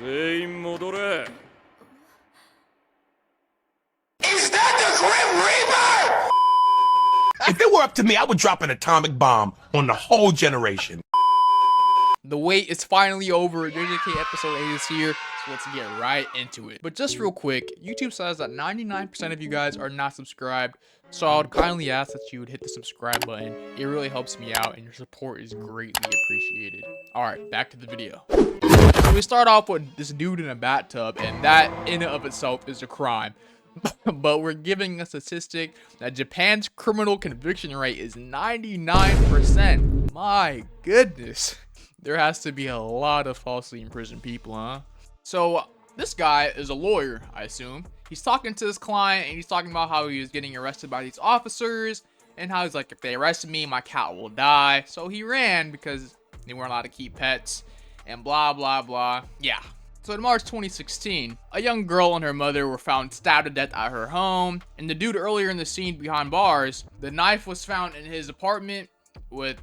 全員戻れ。 Is that the Grim Reaper? If it were up to me, I would drop an atomic bomb on the whole generation. The wait is finally over. JJK episode 8 is here, so let's get right into it. But just real quick, YouTube says that 99% of you guys are not subscribed, so I would kindly ask that you would hit the subscribe button. It really helps me out, and your support is greatly appreciated. Alright, back to the video. So we start off with this dude in a bathtub, and that in and of itself is a crime. But we're giving a statistic that Japan's criminal conviction rate is 99%. My goodness. There has to be a lot of falsely imprisoned people, huh? So this guy is a lawyer, I assume. He's talking to his client and he's talking about how he was getting arrested by these officers and how he's like, if they arrest me, my cat will die. So he ran because they weren't allowed to keep pets and blah, blah, blah. Yeah. So in March 2016, a young girl and her mother were found stabbed to death at her home. And the dude earlier in the scene behind bars, the knife was found in his apartment with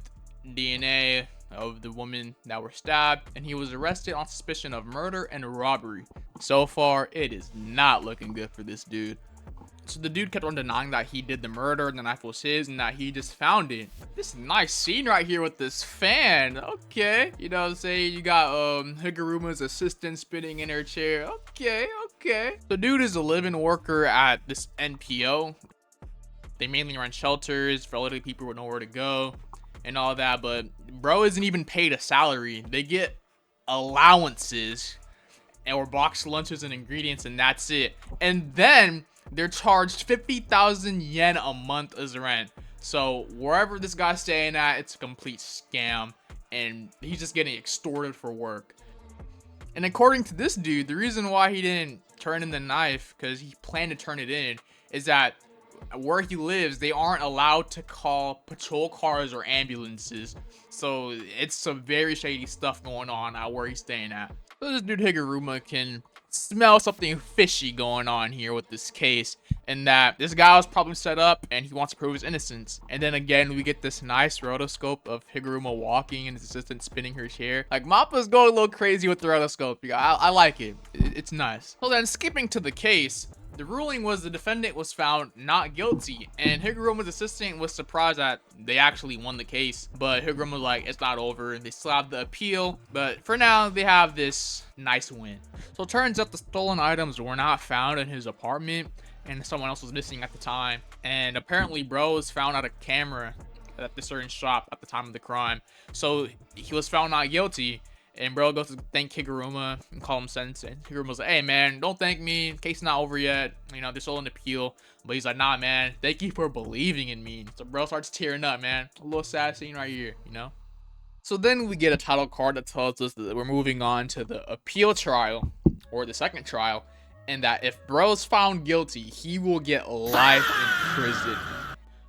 DNA of the woman that were stabbed, and he was arrested on suspicion of murder and robbery. So far, it is not looking good for this dude. So the dude kept on denying that he did the murder, and the knife was his, and that he just found it. This nice scene right here with this fan. Okay. You know what I'm saying? You got Higuruma's assistant spinning in her chair. Okay. The dude is a living worker at this NPO. They mainly run shelters for elderly people with nowhere to go and all that, but bro isn't even paid a salary. They get allowances or boxed lunches and ingredients, and that's it. And then they're charged 50,000 yen a month as rent. So wherever this guy's staying at, it's a complete scam, and he's just getting extorted for work. And according to this dude, the reason why he didn't turn in the knife, because he planned to turn it in, is that where he lives, they aren't allowed to call patrol cars or ambulances. So it's some very shady stuff going on at where he's staying at. So this dude Higuruma can smell something fishy going on here with this case, and that this guy was probably set up and he wants to prove his innocence. And then again, we get this nice rotoscope of Higuruma walking and his assistant spinning her chair. Like, Mappa's going a little crazy with the rotoscope. I like it. It's nice. So then, skipping to the case, the ruling was the defendant was found not guilty, and Higuruma's assistant was surprised that they actually won the case. But Higuruma was like, it's not over. They still have the appeal, but for now, they have this nice win. So it turns out the stolen items were not found in his apartment, and someone else was missing at the time. And apparently, bro was found at a camera at the certain shop at the time of the crime. So he was found not guilty. And bro goes to thank Higuruma and call him sensei. And Higuruma's like, hey man, don't thank me. Case not over yet. You know, there's still an appeal. But he's like, nah man, thank you for believing in me. So bro starts tearing up, man. A little sad scene right here, you know? So then we get a title card that tells us that we're moving on to the appeal trial, or the second trial. And that if bro's found guilty, he will get life in prison.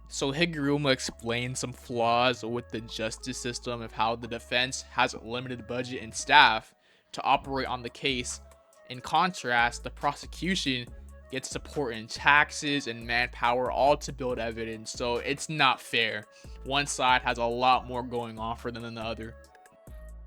So Higuruma explains some flaws with the justice system of how the defense has a limited budget and staff to operate on the case. In contrast, the prosecution gets support in taxes and manpower, all to build evidence. So it's not fair. One side has a lot more going on for them than the other.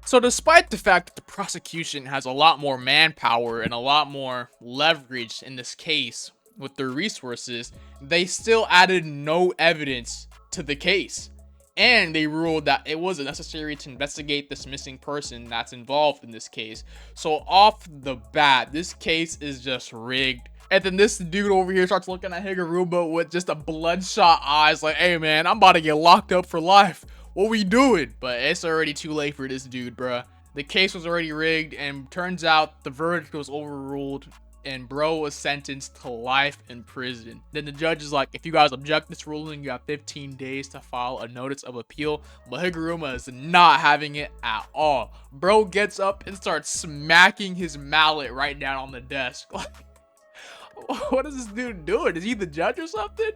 So despite the fact that the prosecution has a lot more manpower and a lot more leverage in this case with their resources, they still added no evidence to the case. And they ruled that it wasn't necessary to investigate this missing person that's involved in this case. So off the bat, this case is just rigged. And then this dude over here starts looking at Higuruma with just a bloodshot eyes like, hey man, I'm about to get locked up for life. What we doing? But it's already too late for this dude, bruh. The case was already rigged, and turns out the verdict was overruled, and bro was sentenced to life in prison. Then the judge is like, if you guys object to this ruling, you have 15 days to file a notice of appeal. But Higuruma is not having it at all. Bro gets up and starts smacking his mallet right down on the desk. What is this dude doing? Is he the judge or something?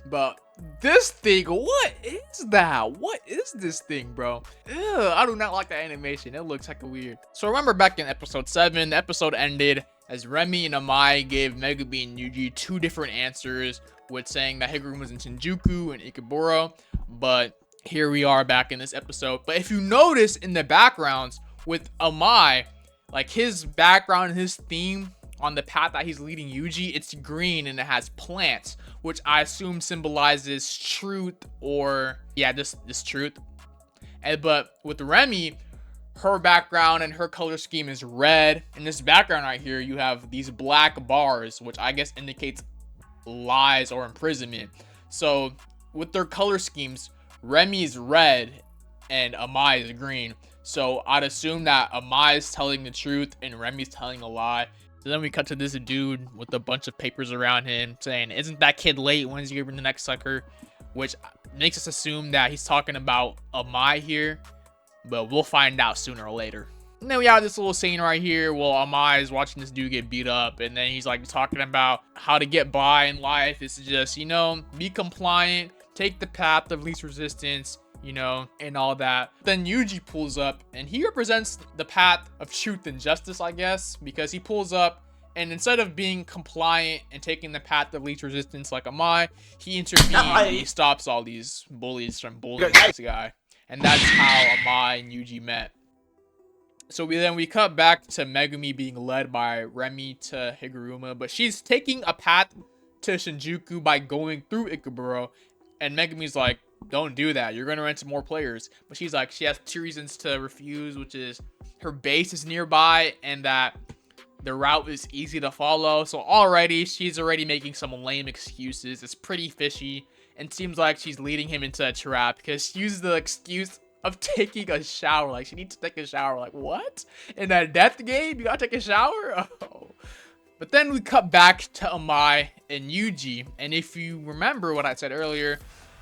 But this thing, what is that? What is this thing, bro? Ew, I do not like that animation. It looks hecka weird. So remember back in episode 7, the episode ended as Remy and Amai gave Megumi and Yuji two different answers, with saying that Higuruma was in Shinjuku and Ikeburo. But here we are back in this episode. But if you notice in the backgrounds with Amai, Like his background and his theme on the path that he's leading Yuji, it's green and it has plants, which I assume symbolizes truth, or yeah, just this truth. But with Remy, her background and her color scheme is red. In this background right here, you have these black bars, which I guess indicates lies or imprisonment. So with their color schemes, Remy is red and Amai is green. So I'd assume that Amai is telling the truth and Remy's telling a lie. So then we cut to this dude with a bunch of papers around him saying, "Isn't that kid late? When's he gonna be the next sucker?" Which makes us assume that he's talking about Amai here, but we'll find out sooner or later. And then we have this little scene right here. Well, Amai is watching this dude get beat up, and then he's like talking about how to get by in life. It's just, you know, be compliant, take the path of least resistance, you know, and all that. Then Yuji pulls up, and he represents the path of truth and justice, I guess, because he pulls up, and instead of being compliant and taking the path of least resistance like Amai, he intervenes and he stops all these bullies from bullying this guy. And that's how Amai and Yuji met. So we cut back to Megumi being led by Remy to Higuruma, but she's taking a path to Shinjuku by going through Ikeburo, and Megumi's like, "Don't do that, you're gonna run into more players." But she's like, she has 2 reasons to refuse, which is her base is nearby and that the route is easy to follow. So already she's already making some lame excuses. It's pretty fishy, and seems like she's leading him into a trap because she uses the excuse of taking a shower. Like, she needs to take a shower. Like, what? In that death game, you gotta take a shower? Oh. But then we cut back to Amai and Yuji, and if you remember what I said earlier,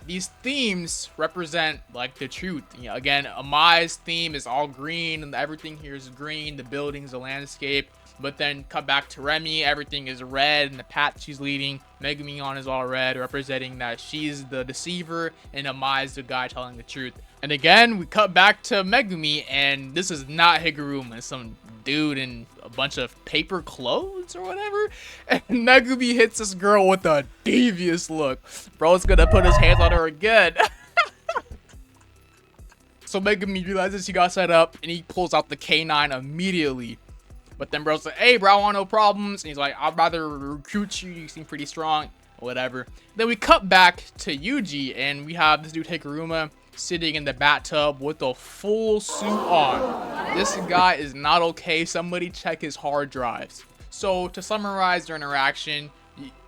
these themes represent like the truth. You know, again, Amai's theme is all green, and everything here is green, the buildings, the landscape. But then cut back to Remy, everything is red, and the path she's leading, Megumi on, is all red, representing that she's the deceiver and Amai's the guy telling the truth. And again, we cut back to Megumi, and this is not Higuruma, it's some dude in a bunch of paper clothes or whatever. And Megumi hits this girl with a devious look. Bro's gonna put his hands on her again. So Megumi realizes he got set up, and he pulls out the K9 immediately. But then bro's like, "Hey bro, I want no problems." And he's like, "I'd rather recruit you, you seem pretty strong," whatever. Then we cut back to Yuji, and we have this dude Higuruma sitting in the bathtub with a full suit on. This guy is not okay. Somebody check his hard drives. So to summarize their interaction,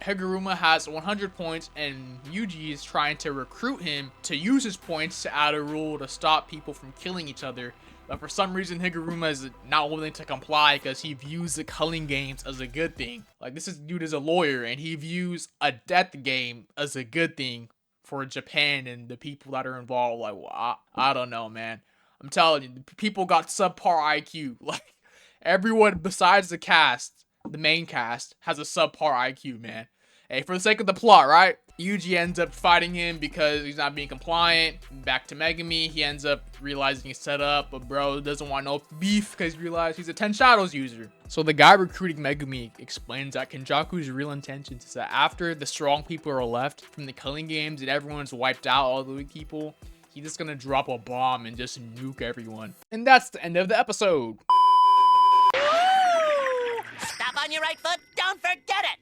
Higuruma has 100 points, and Yuji is trying to recruit him to use his points to add a rule to stop people from killing each other. But for some reason, Higuruma is not willing to comply because he views the culling games as a good thing. Like, this dude is a lawyer, and he views a death game as a good thing for Japan and the people that are involved. Like, well, I don't know, man. I'm telling you, people got subpar IQ. Like, everyone besides the cast, the main cast, has a subpar IQ, man. Hey, for the sake of the plot, right? Yuji ends up fighting him because he's not being compliant. Back to Megumi, he ends up realizing he's set up, but bro doesn't want no beef because he realized he's a 10 Shadows user. So the guy recruiting Megumi explains that Kenjaku's real intentions is that after the strong people are left from the killing games and everyone's wiped out, all the weak people, he's just gonna drop a bomb and just nuke everyone. And that's the end of the episode. Stop on your right foot, don't forget it!